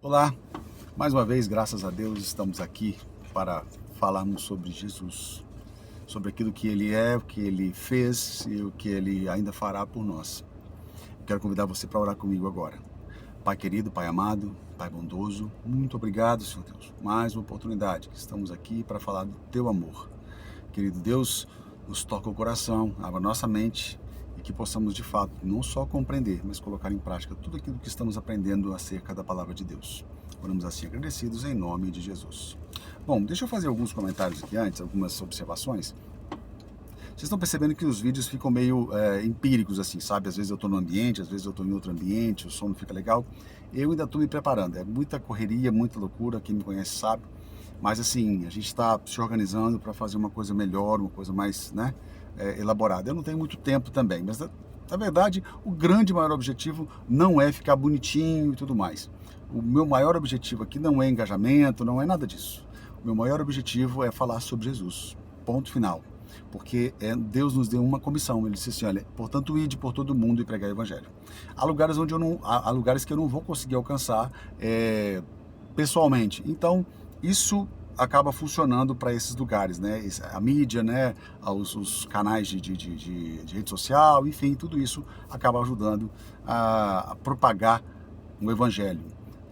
Olá, mais uma vez, graças a Deus, estamos aqui para falarmos sobre Jesus, sobre aquilo que Ele é, o que Ele fez e o que Ele ainda fará por nós. Quero convidar você para orar comigo agora. Pai querido, Pai amado, Pai bondoso, muito obrigado, Senhor Deus, mais uma oportunidade que estamos aqui para falar do Teu amor. Querido Deus, nos toca o coração, abra nossa mente e que possamos de fato não só compreender, mas colocar em prática tudo aquilo que estamos aprendendo acerca da palavra de Deus. Oramos assim agradecidos em nome de Jesus. Bom, deixa eu fazer alguns comentários aqui antes, algumas observações. Vocês estão percebendo que os vídeos ficam meio empíricos assim, sabe? Às vezes eu estou no ambiente, às vezes eu estou em outro ambiente, o som não fica legal. Eu ainda estou me preparando, é muita correria, muita loucura, quem me conhece sabe. Mas assim, a gente está se organizando para fazer uma coisa melhor, uma coisa mais, né, elaborada. Eu não tenho muito tempo também, mas na verdade o grande maior objetivo não é ficar bonitinho e tudo mais. O meu maior objetivo aqui não é engajamento, não é nada disso. O meu maior objetivo é falar sobre Jesus, ponto final. Porque Deus nos deu uma comissão, Ele disse assim, olha, portanto ide por todo mundo e pregar o evangelho. Há lugares onde há lugares que eu não vou conseguir alcançar pessoalmente, então isso acaba funcionando para esses lugares, né? A mídia, né? Os canais de rede social, enfim, tudo isso acaba ajudando a propagar o evangelho.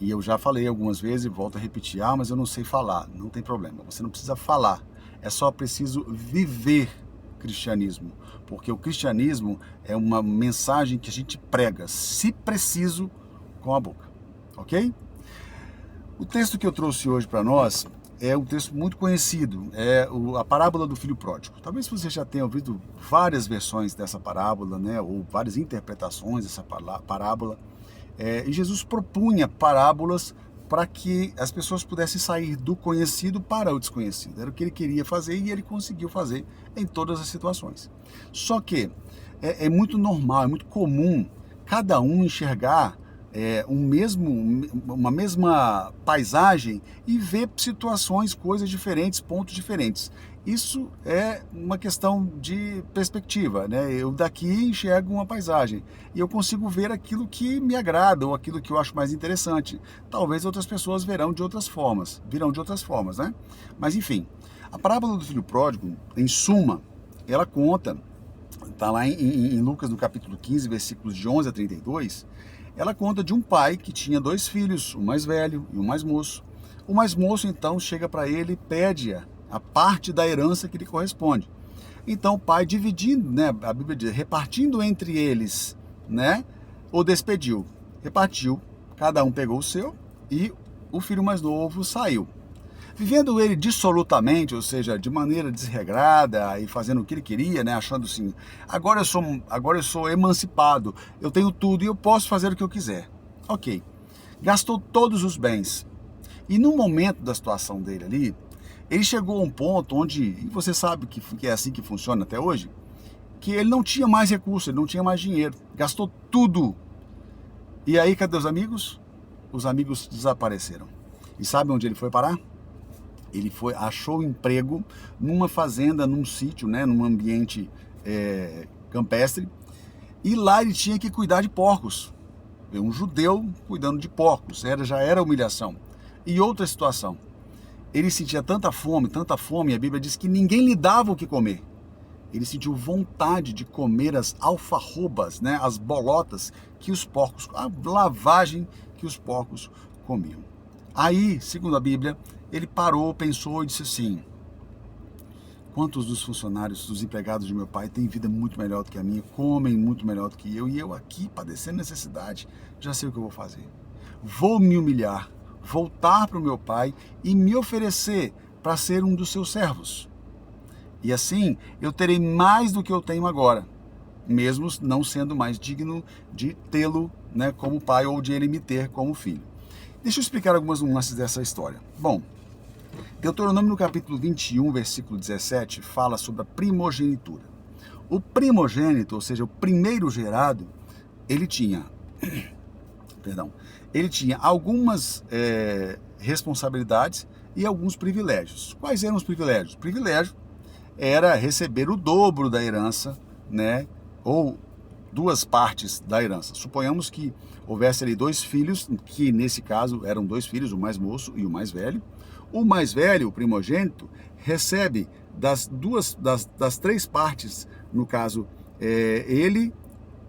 E eu já falei algumas vezes e volto a repetir, mas eu não sei falar, não tem problema, você não precisa falar, é só preciso viver cristianismo, porque o cristianismo é uma mensagem que a gente prega, se preciso, com a boca, ok? O texto que eu trouxe hoje para nós é um texto muito conhecido, é a parábola do filho pródigo. Talvez você já tenha ouvido várias versões dessa parábola, né, ou várias interpretações dessa parábola. E Jesus propunha parábolas para que as pessoas pudessem sair do conhecido para o desconhecido. Era o que ele queria fazer e ele conseguiu fazer em todas as situações. Só que é muito normal, é muito comum cada um enxergar uma mesma paisagem e ver situações, coisas diferentes, pontos diferentes. Isso é uma questão de perspectiva, né? Eu daqui enxergo uma paisagem e eu consigo ver aquilo que me agrada ou aquilo que eu acho mais interessante. Talvez outras pessoas virão de outras formas, né? Mas enfim, a parábola do filho pródigo, em suma, ela conta, está lá em Lucas no capítulo 15, versículos de 11 a 32, ela conta de um pai que tinha dois filhos, o mais velho e o mais moço. O mais moço então chega para ele e pede a parte da herança que lhe corresponde. Então o pai dividindo, né, a Bíblia diz, repartindo entre eles, né, o despediu. Repartiu, cada um pegou o seu e o filho mais novo saiu. Vivendo ele dissolutamente, ou seja, de maneira desregrada e fazendo o que ele queria, né, achando assim, agora eu sou emancipado, eu tenho tudo e eu posso fazer o que eu quiser. Ok. Gastou todos os bens. E no momento da situação dele ali, ele chegou a um ponto onde, e você sabe que é assim que funciona até hoje, que ele não tinha mais recursos, ele não tinha mais dinheiro, gastou tudo. E aí, cadê os amigos? Os amigos desapareceram. E sabe onde ele foi parar? Ele achou emprego numa fazenda, num sítio, né, num ambiente campestre, e lá ele tinha que cuidar de porcos. Um judeu cuidando de porcos, já era humilhação. E outra situação, ele sentia tanta fome, e a Bíblia diz que ninguém lhe dava o que comer. Ele sentiu vontade de comer as alfarrobas, né, as bolotas que os porcos, a lavagem que os porcos comiam. Aí, segundo a Bíblia, ele parou, pensou e disse assim, quantos dos funcionários, dos empregados de meu pai têm vida muito melhor do que a minha, comem muito melhor do que eu, e eu aqui padecendo necessidade, já sei o que eu vou fazer. Vou me humilhar, voltar para o meu pai e me oferecer para ser um dos seus servos. E assim, eu terei mais do que eu tenho agora, mesmo não sendo mais digno de tê-lo, né, como pai ou de ele me ter como filho. Deixa eu explicar algumas nuances dessa história. Bom, Deuteronômio no capítulo 21, versículo 17, fala sobre a primogenitura. O primogênito, ou seja, o primeiro gerado, ele tinha algumas responsabilidades e alguns privilégios. Quais eram os privilégios? O privilégio era receber o dobro da herança, né, ou duas partes da herança. Suponhamos que houvesse ali dois filhos, que nesse caso eram dois filhos, o mais moço e o mais velho. O mais velho, o primogênito, recebe das três partes, no caso, ele,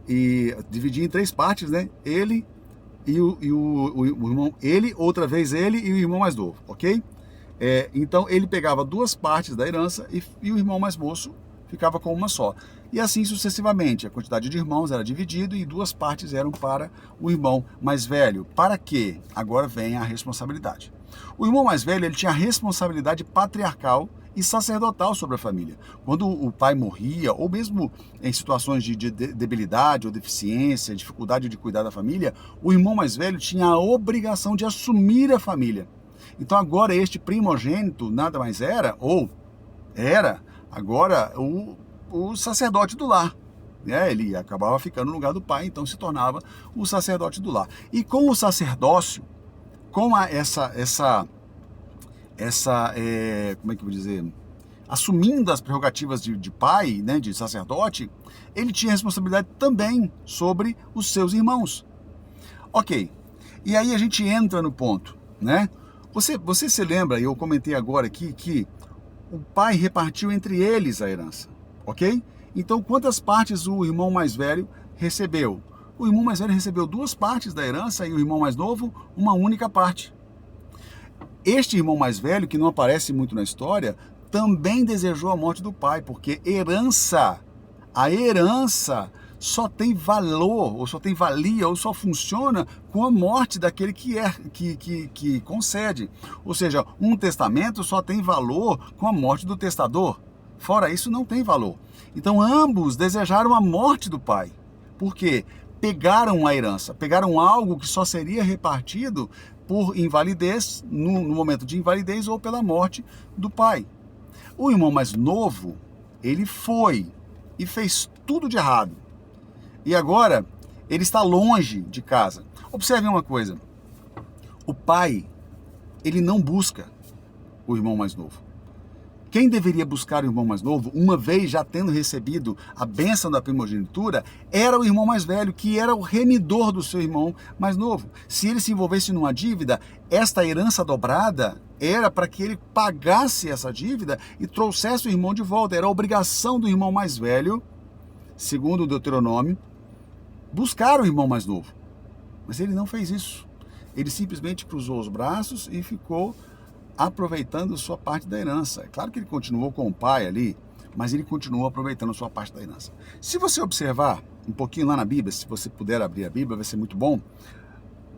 e dividir em três partes, né? Ele e o irmão, ele, outra vez ele e o irmão mais novo, ok? Então ele pegava duas partes da herança e o irmão mais moço ficava com uma só. E assim sucessivamente, a quantidade de irmãos era dividida e duas partes eram para o irmão mais velho. Para quê? Agora vem a responsabilidade. O irmão mais velho, ele tinha a responsabilidade patriarcal e sacerdotal sobre a família. Quando o pai morria, ou mesmo em situações de debilidade ou deficiência, dificuldade de cuidar da família, o irmão mais velho tinha a obrigação de assumir a família. Então agora este primogênito nada mais era agora o sacerdote do lar. Ele acabava ficando no lugar do pai, então se tornava o sacerdote do lar. E com o sacerdócio, com como é que eu vou dizer, assumindo as prerrogativas de pai, né, de sacerdote, ele tinha responsabilidade também sobre os seus irmãos. Ok, e aí a gente entra no ponto, né? Você se lembra, e eu comentei agora aqui, que o pai repartiu entre eles a herança, ok? Então, quantas partes o irmão mais velho recebeu? O irmão mais velho recebeu duas partes da herança e o irmão mais novo, uma única parte. Este irmão mais velho, que não aparece muito na história, também desejou a morte do pai, porque a herança só tem valor, ou só tem valia, ou só funciona com a morte daquele que concede. Ou seja, um testamento só tem valor com a morte do testador. Fora isso, não tem valor. Então, ambos desejaram a morte do pai. Por quê? Pegaram a herança, pegaram algo que só seria repartido por invalidez, no momento de invalidez ou pela morte do pai. O irmão mais novo, ele foi e fez tudo de errado. E agora, ele está longe de casa. Observe uma coisa, o pai, ele não busca o irmão mais novo. Quem deveria buscar o irmão mais novo, uma vez já tendo recebido a bênção da primogenitura, era o irmão mais velho, que era o remidor do seu irmão mais novo. Se ele se envolvesse numa dívida, esta herança dobrada era para que ele pagasse essa dívida e trouxesse o irmão de volta. Era a obrigação do irmão mais velho, segundo o Deuteronômio, buscar o irmão mais novo. Mas ele não fez isso. Ele simplesmente cruzou os braços e ficou aproveitando sua parte da herança. É claro que ele continuou com o pai ali, mas ele continuou aproveitando sua parte da herança. Se você observar um pouquinho lá na Bíblia, se você puder abrir a Bíblia, vai ser muito bom.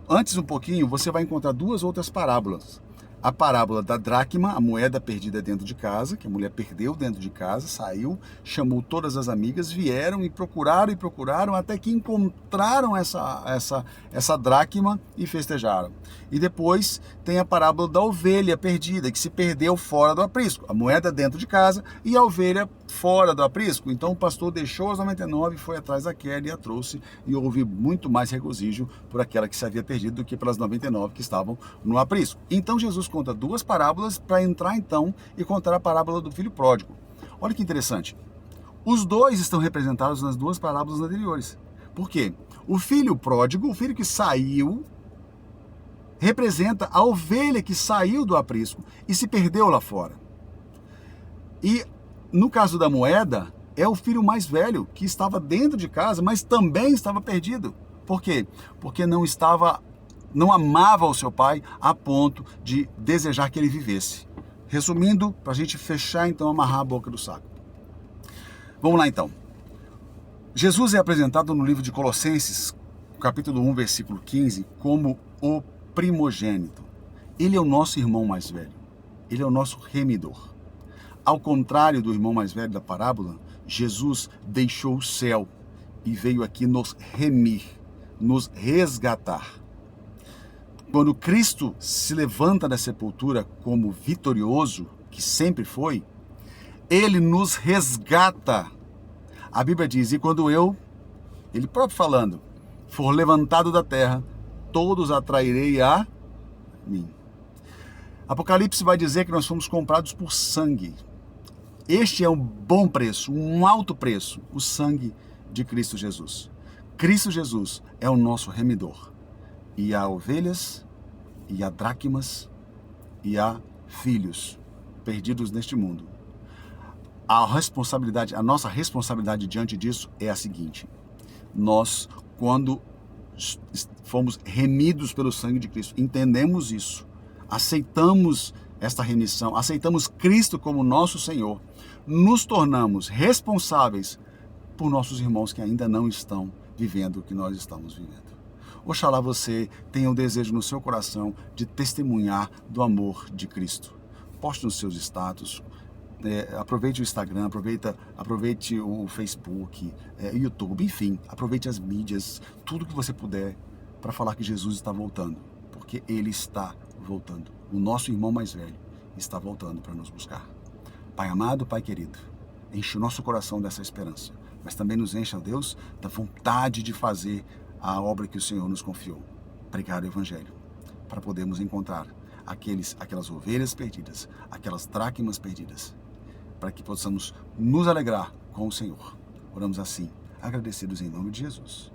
Antes um pouquinho, você vai encontrar duas outras parábolas. A parábola da dracma, a moeda perdida dentro de casa, que a mulher perdeu dentro de casa, saiu, chamou todas as amigas, vieram e procuraram, até que encontraram essa dracma e festejaram. E depois tem a parábola da ovelha perdida, que se perdeu fora do aprisco. A moeda dentro de casa e a ovelha fora do aprisco. Então o pastor deixou as 99 e foi atrás daquela e a trouxe, e houve muito mais regozijo por aquela que se havia perdido do que pelas 99 que estavam no aprisco. Então Jesus conta duas parábolas para entrar então e contar a parábola do filho pródigo. Olha que interessante. Os dois estão representados nas duas parábolas anteriores. Por quê? O filho pródigo, o filho que saiu, representa a ovelha que saiu do aprisco e se perdeu lá fora. E no caso da moeda, é o filho mais velho que estava dentro de casa, mas também estava perdido. Por quê? Porque não amava o seu pai a ponto de desejar que ele vivesse. Resumindo, para a gente fechar então, amarrar a boca do saco. Vamos lá então. Jesus é apresentado no livro de Colossenses, capítulo 1, versículo 15, como o primogênito. Ele é o nosso irmão mais velho. Ele é o nosso remidor. Ao contrário do irmão mais velho da parábola, Jesus deixou o céu e veio aqui nos remir, nos resgatar. Quando Cristo se levanta da sepultura como vitorioso, que sempre foi, ele nos resgata. A Bíblia diz, e quando ele próprio falando, for levantado da terra, todos atrairei a mim. Apocalipse vai dizer que nós fomos comprados por sangue. Este é um bom preço, um alto preço, o sangue de Cristo Jesus. Cristo Jesus é o nosso remidor. E há ovelhas, e há dracmas, e há filhos perdidos neste mundo. A nossa responsabilidade diante disso é a seguinte: nós, quando fomos remidos pelo sangue de Cristo, entendemos isso, aceitamos esta remissão, aceitamos Cristo como nosso Senhor, nos tornamos responsáveis por nossos irmãos que ainda não estão vivendo o que nós estamos vivendo. Oxalá você tenha o desejo no seu coração de testemunhar do amor de Cristo. Poste nos seus status, aproveite o Instagram, aproveite o Facebook, YouTube, enfim, aproveite as mídias, tudo que você puder para falar que Jesus está voltando, porque Ele está voltando. O nosso irmão mais velho está voltando para nos buscar. Pai amado, Pai querido, enche o nosso coração dessa esperança, mas também nos encha, Deus, da vontade de fazer a obra que o Senhor nos confiou. Pregar o Evangelho, para podermos encontrar aquelas ovelhas perdidas, aquelas dracmas perdidas, para que possamos nos alegrar com o Senhor. Oramos assim, agradecidos em nome de Jesus.